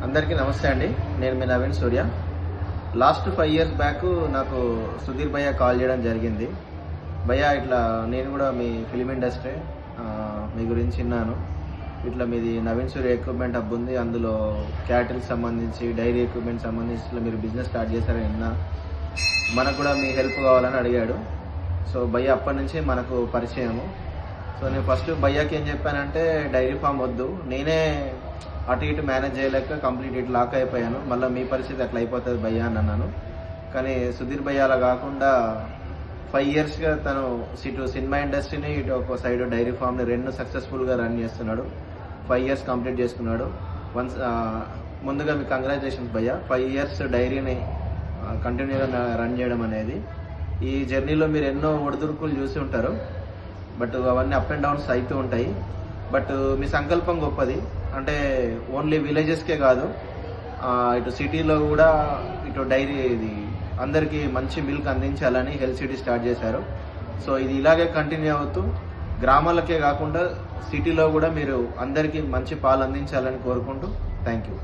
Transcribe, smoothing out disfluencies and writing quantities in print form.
అందరికీ నమస్తే అండి. నేను మీ నవీన్ సూర్య. లాస్ట్ 5 years బ్యాక్ నాకు సుధీర్ భయ్య కాల్ చేయడం జరిగింది. భయ్య ఇట్లా నేను కూడా మీ ఫిలిం ఇండస్ట్రీ మీ గురించి విన్నాను. ఇట్లా మీది నవీన్ సూర్య ఎక్విప్మెంట్ హబ్ ఉంది, అందులో క్యాటిల్ సంబంధించి డైరీ ఎక్విప్మెంట్ సంబంధించి ఇట్లా మీరు బిజినెస్ స్టార్ట్ చేశారని విన్నా. మనకు కూడా మీ హెల్ప్ కావాలని అడిగాడు. సో భయ్య అప్పటి నుంచి మనకు పరిచయము. సో నేను ఫస్ట్ భయ్యాకి ఏం చెప్పానంటే డైరీ ఫామ్ వద్దు, నేనే అటు ఇటు మేనేజ్ చేయలేక కంప్లీట్ ఇటు లాక్ అయిపోయాను, మళ్ళీ మీ పరిస్థితి అట్లా అయిపోతుంది భయ్యా అని అన్నాను. కానీ సుధీర్ భయ్య అలా కాకుండా 5 yearsగా తను ఇటు సినిమా ఇండస్ట్రీని ఇటు ఒక సైడ్ డైరీ ఫామ్ని రెండు సక్సెస్ఫుల్గా రన్ చేస్తున్నాడు. 5 years కంప్లీట్ చేసుకున్నాడు. ముందుగా మీకు కంగ్రాచులేషన్స్ భయ్య. 5 years డైరీని కంటిన్యూగా రన్ చేయడం అనేది, ఈ జర్నీలో మీరు ఎన్నో ఒడిదుడుకులు చూసి ఉంటారు. బట్ అవన్నీ అప్ అండ్ డౌన్స్ అవుతూ ఉంటాయి. బట్ మీ సంకల్పం గొప్పది. అంటే ఓన్లీ విలేజెస్కే కాదు, ఇటు సిటీలో కూడా ఇటు డైరీ ఇది అందరికీ మంచి మిల్క్ అందించాలని హెల్త్ సిటీ స్టార్ట్ చేశారు. సో ఇది ఇలాగే కంటిన్యూ అవుతూ గ్రామాలకే కాకుండా సిటీలో కూడా మీరు అందరికీ మంచి పాలు అందించాలని కోరుకుంటూ థ్యాంక్ యూ.